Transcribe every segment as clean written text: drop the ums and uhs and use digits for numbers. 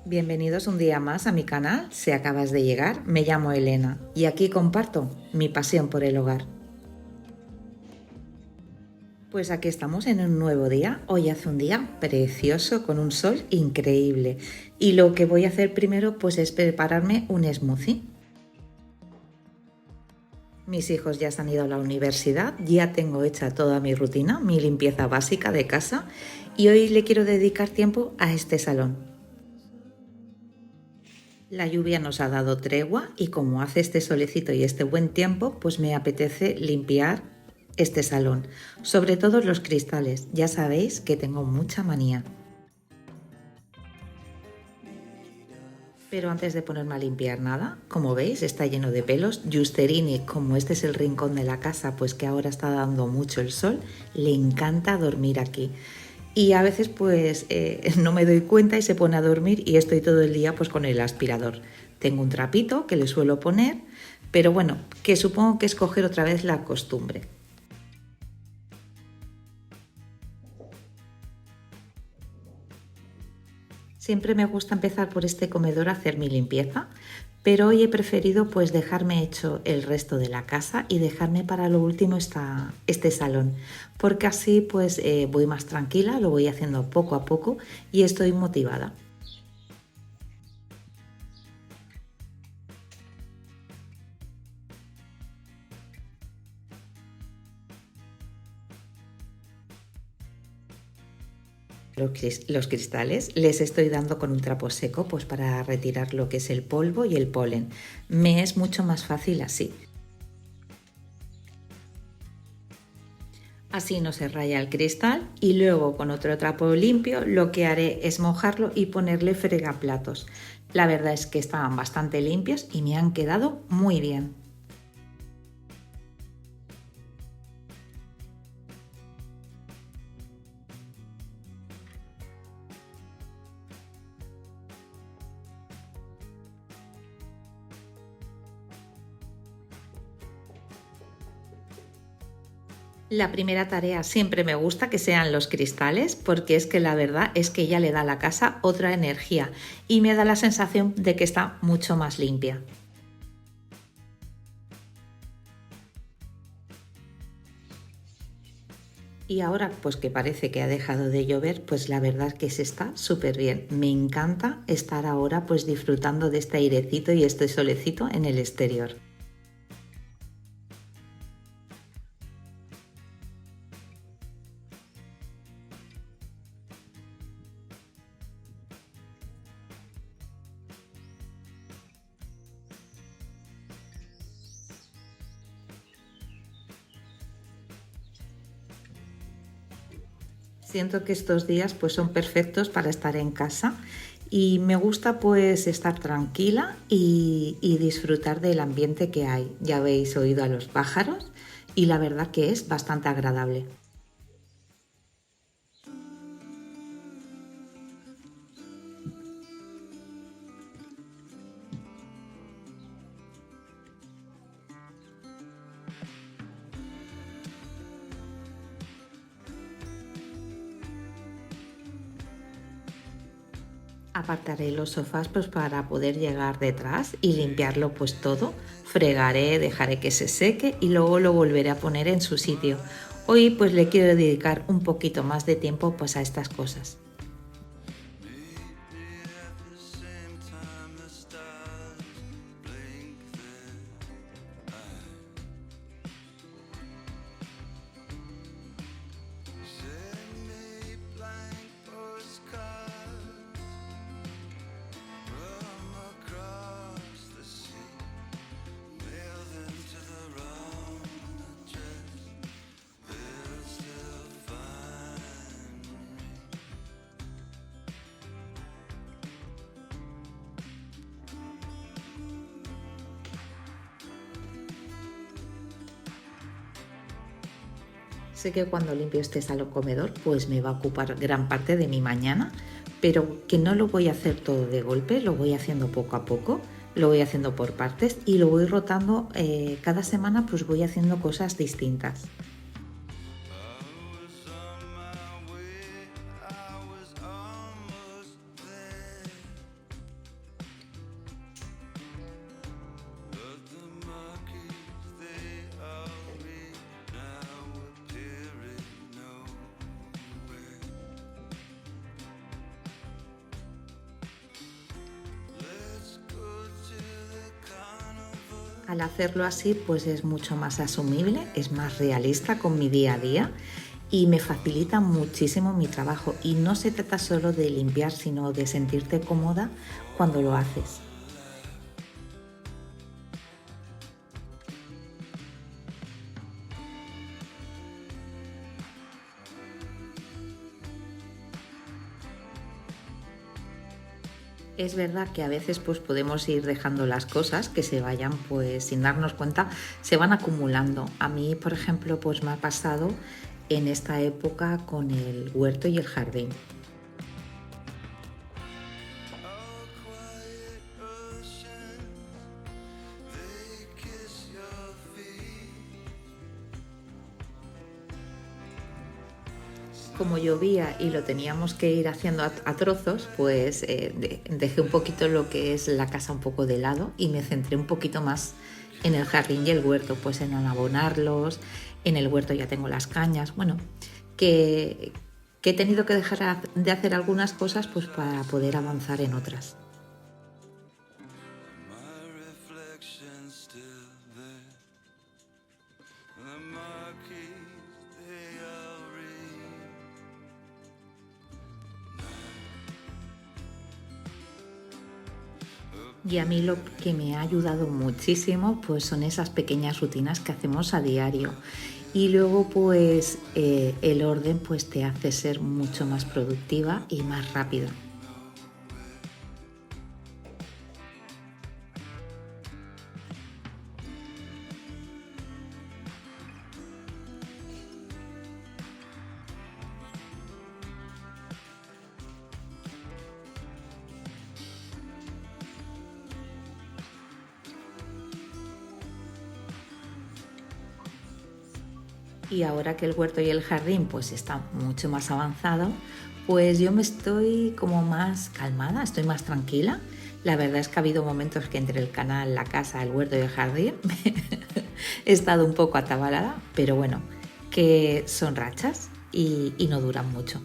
Bienvenidos un día más a mi canal. Si acabas de llegar, me llamo Elena y aquí comparto mi pasión por el hogar. Pues aquí estamos en un nuevo día. Hoy hace un día precioso con un sol increíble y lo que voy a hacer primero pues es prepararme un smoothie. Mis hijos ya se han ido a la universidad, ya tengo hecha toda mi rutina, mi limpieza básica de casa y hoy le quiero dedicar tiempo a este salón. La lluvia nos ha dado tregua y como hace este solecito y este buen tiempo, pues me apetece limpiar este salón, sobre todo los cristales. Ya sabéis que tengo mucha manía. Pero antes de ponerme a limpiar nada, como veis está lleno de pelos. Giusterini, como este es el rincón de la casa, pues que ahora está dando mucho el sol, le encanta dormir aquí. Y a veces pues no me doy cuenta y se pone a dormir y estoy todo el día pues con el aspirador. Tengo un trapito que le suelo poner, pero bueno, que supongo que es coger otra vez la costumbre. Siempre me gusta empezar por este comedor a hacer mi limpieza, pero hoy he preferido pues dejarme hecho el resto de la casa y dejarme para lo último este salón, porque así pues voy más tranquila, lo voy haciendo poco a poco y estoy motivada. Los cristales les estoy dando con un trapo seco pues para retirar lo que es el polvo y el polen. Me es mucho más fácil así. Así no se raya el cristal y luego con otro trapo limpio lo que haré es mojarlo y ponerle fregaplatos. La verdad es que estaban bastante limpios y me han quedado muy bien. La primera tarea siempre me gusta que sean los cristales porque es que la verdad es que ya le da a la casa otra energía y me da la sensación de que está mucho más limpia. Y ahora pues que parece que ha dejado de llover, pues la verdad es que se está súper bien. Me encanta estar ahora pues disfrutando de este airecito y este solecito en el exterior. Siento que estos días pues son perfectos para estar en casa y me gusta pues estar tranquila y disfrutar del ambiente que hay. Ya habéis oído a los pájaros y la verdad que es bastante agradable. Apartaré los sofás pues para poder llegar detrás y limpiarlo pues todo. Fregaré, dejaré que se seque y luego lo volveré a poner en su sitio. Hoy pues le quiero dedicar un poquito más de tiempo pues a estas cosas. Sé que cuando limpio este salón comedor pues me va a ocupar gran parte de mi mañana pero que no lo voy a hacer todo de golpe, lo voy haciendo poco a poco, lo voy haciendo por partes y lo voy rotando. Cada semana pues voy haciendo cosas distintas. Al hacerlo así, pues es mucho más asumible, es más realista con mi día a día y me facilita muchísimo mi trabajo. Y no se trata solo de limpiar, sino de sentirte cómoda cuando lo haces. Es verdad que a veces pues podemos ir dejando las cosas que se vayan pues sin darnos cuenta, se van acumulando. A mí, por ejemplo, pues me ha pasado en esta época con el huerto y el jardín. Como llovía y lo teníamos que ir haciendo a trozos, pues dejé un poquito lo que es la casa un poco de lado y me centré un poquito más en el jardín y el huerto, pues en abonarlos. En el huerto ya tengo las cañas, bueno, que, que he tenido que dejar de hacer algunas cosas pues para poder avanzar en otras. Y a mí lo que me ha ayudado muchísimo pues son esas pequeñas rutinas que hacemos a diario. Y luego pues el orden pues te hace ser mucho más productiva y más rápida. Y ahora que el huerto y el jardín pues están mucho más avanzado, pues yo me estoy como más calmada, estoy más tranquila. La verdad es que ha habido momentos que entre el canal, la casa, el huerto y el jardín he estado un poco atabalada, pero bueno, que son rachas y no duran mucho.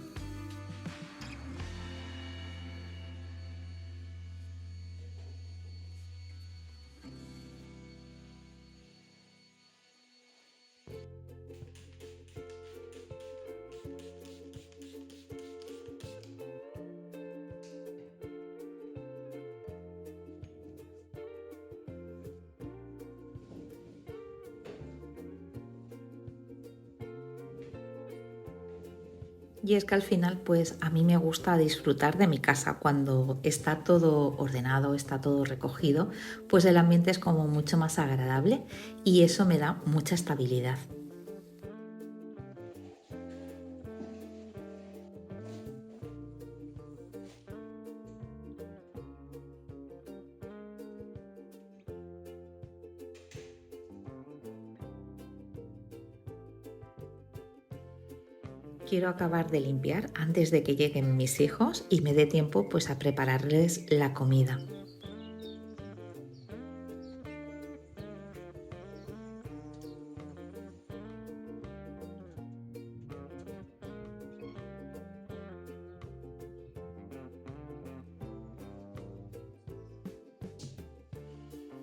Y es que al final, pues a mí me gusta disfrutar de mi casa cuando está todo ordenado, está todo recogido, pues el ambiente es como mucho más agradable y eso me da mucha estabilidad. Quiero acabar de limpiar antes de que lleguen mis hijos y me dé tiempo pues a prepararles la comida.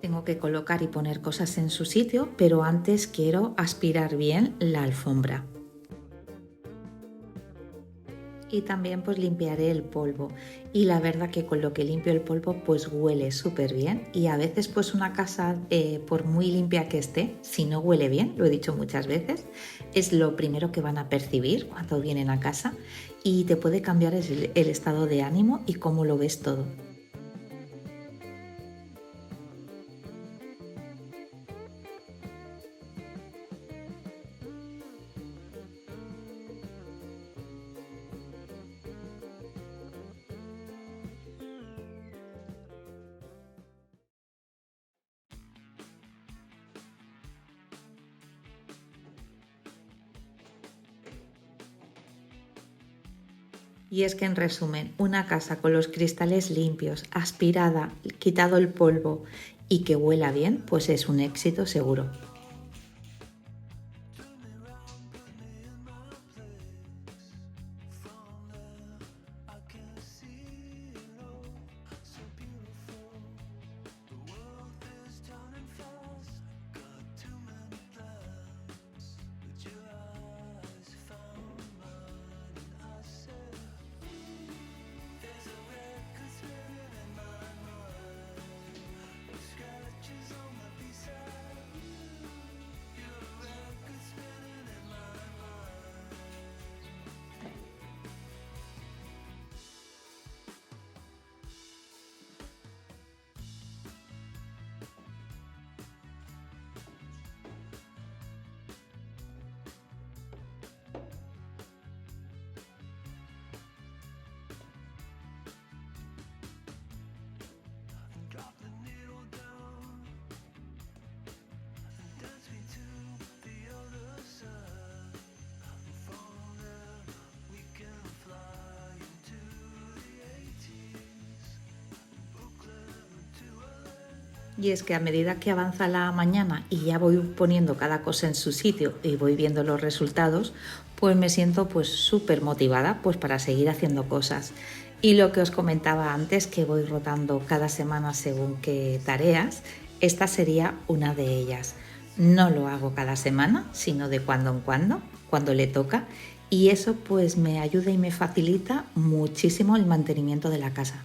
Tengo que colocar y poner cosas en su sitio, pero antes quiero aspirar bien la alfombra. Y también pues limpiaré el polvo, y la verdad que con lo que limpio el polvo pues huele súper bien. Y a veces pues una casa por muy limpia que esté, si no huele bien, lo he dicho muchas veces, es lo primero que van a percibir cuando vienen a casa y te puede cambiar el estado de ánimo y cómo lo ves todo. Y es que en resumen, una casa con los cristales limpios, aspirada, quitado el polvo y que huela bien, pues es un éxito seguro. Y es que a medida que avanza la mañana y ya voy poniendo cada cosa en su sitio y voy viendo los resultados, pues me siento pues súper motivada pues para seguir haciendo cosas. Y lo que os comentaba antes, que voy rotando cada semana según qué tareas, esta sería una de ellas. No lo hago cada semana, sino de cuando en cuando le toca, y eso pues me ayuda y me facilita muchísimo el mantenimiento de la casa.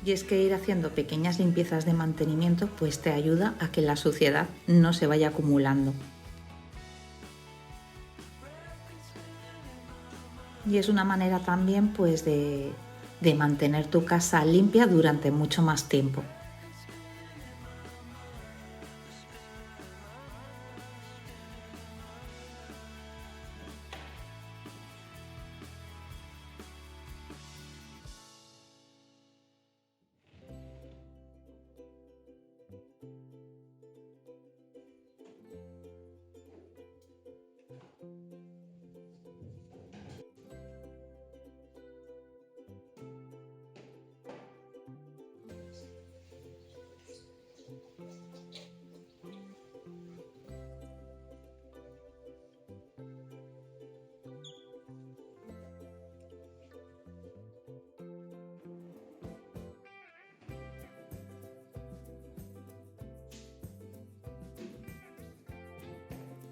Y es que ir haciendo pequeñas limpiezas de mantenimiento pues te ayuda a que la suciedad no se vaya acumulando. Y es una manera también pues de mantener tu casa limpia durante mucho más tiempo.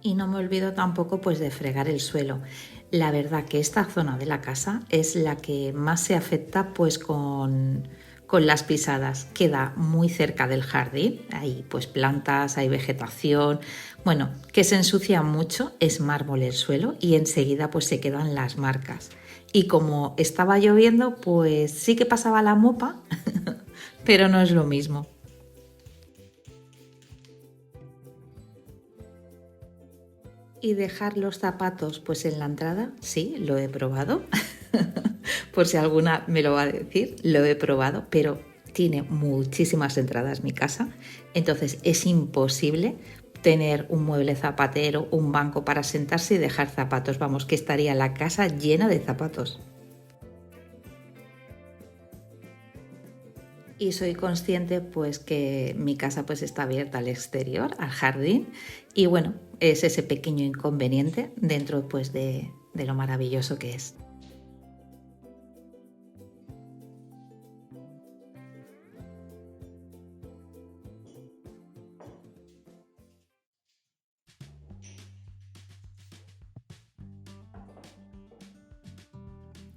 Y no me olvido tampoco pues de fregar el suelo. La verdad que esta zona de la casa es la que más se afecta pues con las pisadas. Queda muy cerca del jardín, hay pues plantas, hay vegetación. Bueno, que se ensucia mucho, es mármol el suelo y enseguida pues se quedan las marcas. Y como estaba lloviendo, pues sí que pasaba la mopa, pero no es lo mismo. Y dejar los zapatos pues en la entrada, sí, lo he probado. Por si alguna me lo va a decir, lo he probado, pero tiene muchísimas entradas mi casa, entonces es imposible tener un mueble zapatero, un banco para sentarse y dejar zapatos. Vamos, que estaría la casa llena de zapatos. Y soy consciente pues que mi casa pues está abierta al exterior, al jardín, y bueno, es ese pequeño inconveniente dentro pues de lo maravilloso que es.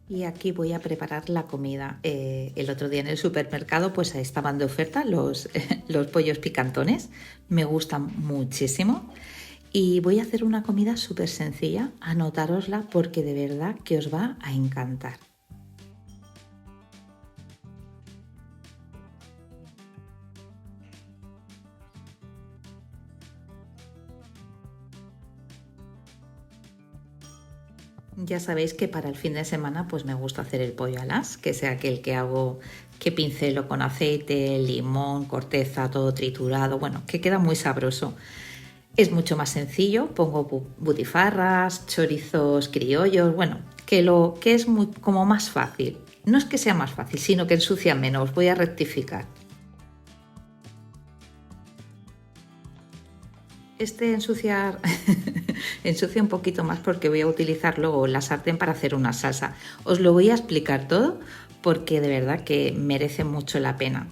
Y aquí voy a preparar la comida. El otro día en el supermercado pues estaban de oferta los pollos picantones. Me gustan muchísimo. Y voy a hacer una comida súper sencilla. Anotárosla porque de verdad que os va a encantar. Ya sabéis que para el fin de semana pues me gusta hacer el pollo alas, que sea aquel que hago, que pincelo con aceite, limón, corteza, todo triturado, bueno, que queda muy sabroso. Es mucho más sencillo, pongo butifarras, chorizos criollos, bueno, que es muy, como más fácil. No es que sea más fácil, sino que ensucia menos, voy a rectificar. Este ensuciar ensucia un poquito más porque voy a utilizar luego la sartén para hacer una salsa. Os lo voy a explicar todo porque de verdad que merece mucho la pena.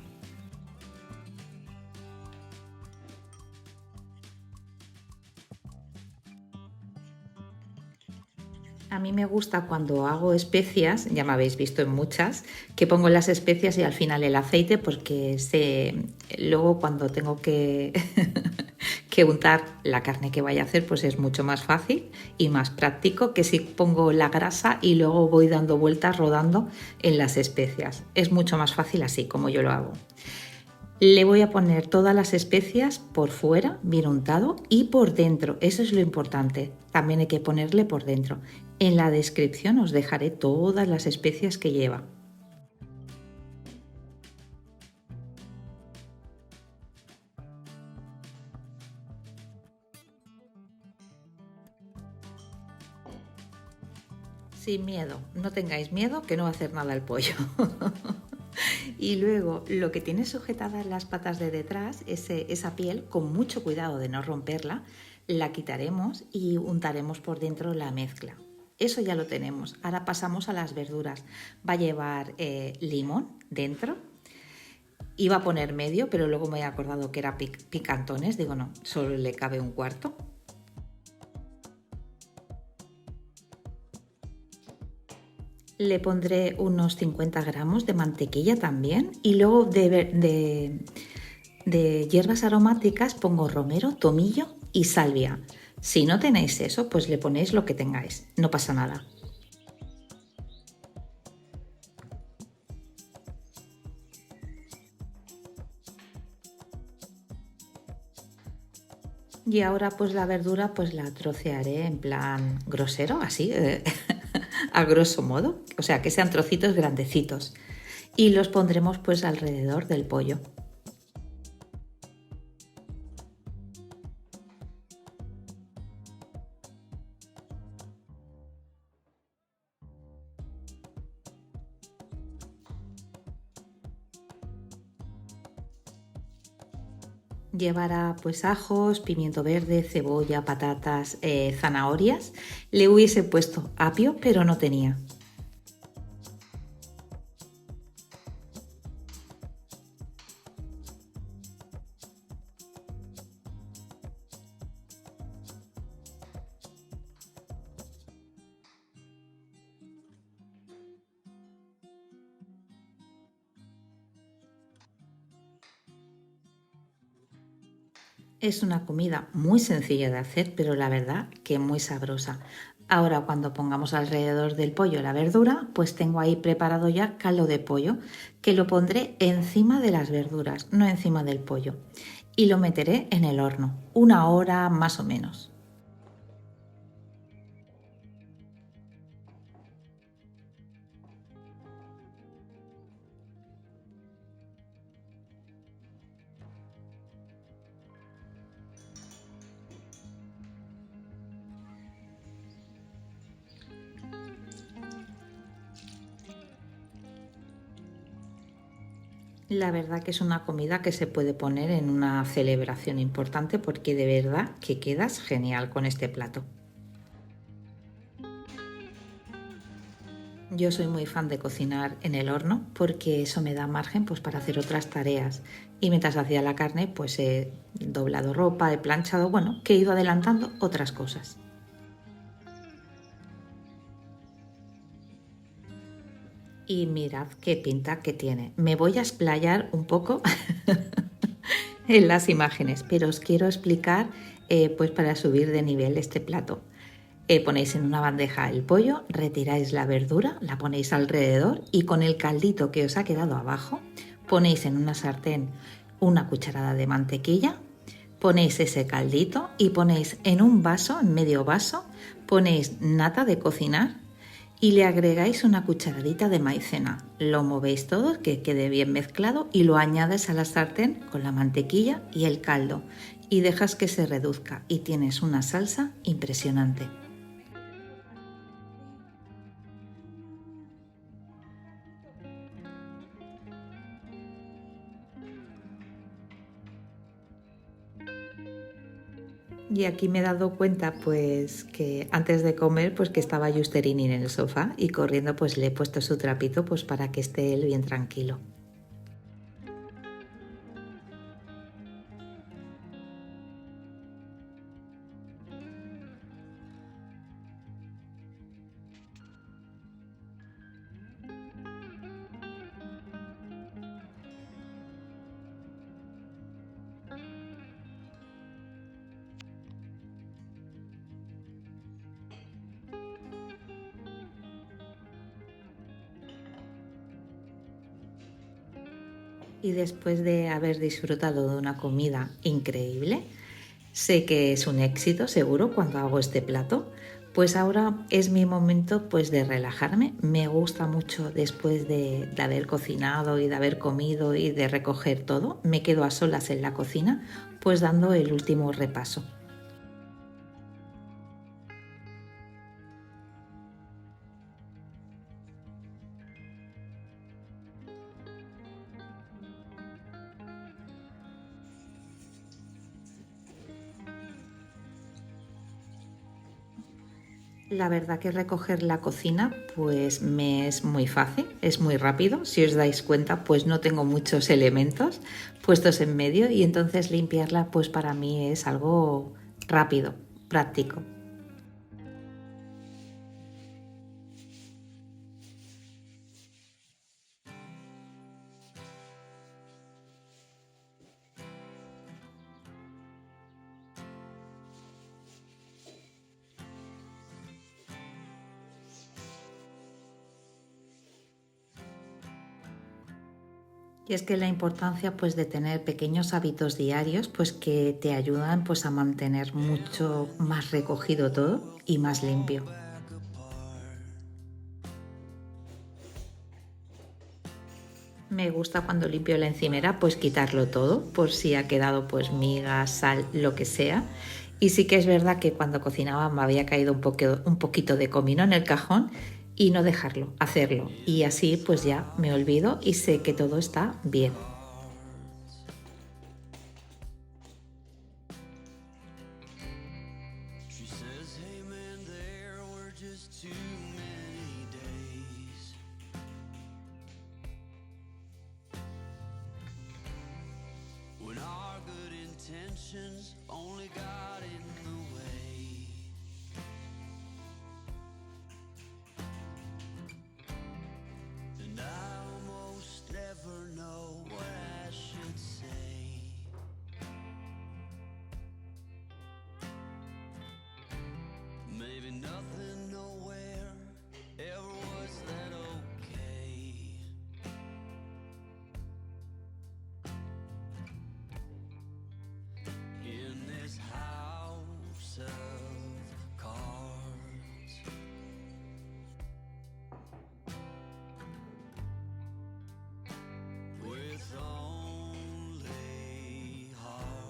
A mí me gusta cuando hago especias, ya me habéis visto en muchas, que pongo las especias y al final el aceite porque luego cuando tengo que, que untar la carne que vaya a hacer pues es mucho más fácil y más práctico que si pongo la grasa y luego voy dando vueltas rodando en las especias. Es mucho más fácil así como yo lo hago. Le voy a poner todas las especias por fuera, bien untado, y por dentro. Eso es lo importante. También hay que ponerle por dentro. En la descripción os dejaré todas las especias que lleva. Sin miedo, no tengáis miedo que no va a hacer nada el pollo. Y luego lo que tiene sujetadas las patas de detrás, esa piel, con mucho cuidado de no romperla, la quitaremos y untaremos por dentro la mezcla. Eso ya lo tenemos. Ahora pasamos a las verduras. Va a llevar limón dentro. Iba a poner medio, pero luego me he acordado que era picantones. Digo, no, solo le cabe un cuarto. Le pondré unos 50 gramos de mantequilla también y luego de hierbas aromáticas pongo romero, tomillo y salvia. Si no tenéis eso, pues le ponéis lo que tengáis, no pasa nada. Y ahora pues la verdura pues la trocearé en plan grosero, así, a grosso modo, o sea que sean trocitos grandecitos. Y los pondremos pues alrededor del pollo. Llevará pues ajos, pimiento verde, cebolla, patatas, zanahorias. Le hubiese puesto apio, pero no tenía. Es una comida muy sencilla de hacer, pero la verdad que muy sabrosa. Ahora cuando pongamos alrededor del pollo la verdura, pues tengo ahí preparado ya caldo de pollo, que lo pondré encima de las verduras, no encima del pollo. Y lo meteré en el horno, 1 hora más o menos. La verdad que es una comida que se puede poner en una celebración importante porque de verdad que quedas genial con este plato. Yo soy muy fan de cocinar en el horno porque eso me da margen pues para hacer otras tareas. Y mientras hacía la carne pues he doblado ropa, he planchado, bueno, que he ido adelantando otras cosas. Y mirad qué pinta que tiene. Me voy a explayar un poco en las imágenes, pero os quiero explicar pues para subir de nivel este plato. Ponéis en una bandeja el pollo, retiráis la verdura, la ponéis alrededor y con el caldito que os ha quedado abajo ponéis en una sartén una cucharada de mantequilla, ponéis ese caldito y ponéis en un vaso, en medio vaso, ponéis nata de cocinar y le agregáis una cucharadita de maicena. Lo movéis todo, que quede bien mezclado y lo añades a la sartén con la mantequilla y el caldo y dejas que se reduzca y tienes una salsa impresionante. Y aquí me he dado cuenta pues que antes de comer pues que estaba Justerini en el sofá y corriendo pues le he puesto su trapito pues para que esté él bien tranquilo. Y después de haber disfrutado de una comida increíble, sé que es un éxito seguro cuando hago este plato, pues ahora es mi momento pues de relajarme. Me gusta mucho después de haber cocinado y de haber comido y de recoger todo, me quedo a solas en la cocina pues dando el último repaso. La verdad que recoger la cocina pues me es muy fácil, es muy rápido. Si os dais cuenta pues no tengo muchos elementos puestos en medio y entonces limpiarla pues para mí es algo rápido, práctico. Y es que la importancia pues de tener pequeños hábitos diarios pues que te ayudan pues a mantener mucho más recogido todo y más limpio. Me gusta cuando limpio la encimera pues quitarlo todo por si ha quedado pues migas, sal, lo que sea. Y sí que es verdad que cuando cocinaba me había caído un poquito de comino en el cajón y no dejarlo, hacerlo. Y así pues ya me olvido y sé que todo está bien. She says, hey man, there were just too many days when our good intentions only got in the way. And I almost never know what I should say. Maybe nothing nowhere ever was that okay. In this house of cards, with only hearts.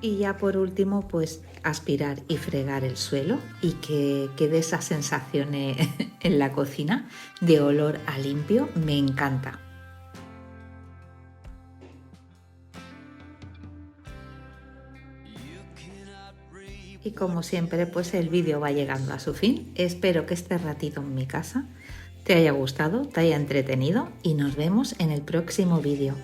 Y ya por último, pues aspirar y fregar el suelo y que quede esa sensación en la cocina de olor a limpio, me encanta. You cannot reap Y como siempre, pues el vídeo va llegando a su fin. Espero que este ratito en mi casa te haya gustado, te haya entretenido y nos vemos en el próximo vídeo.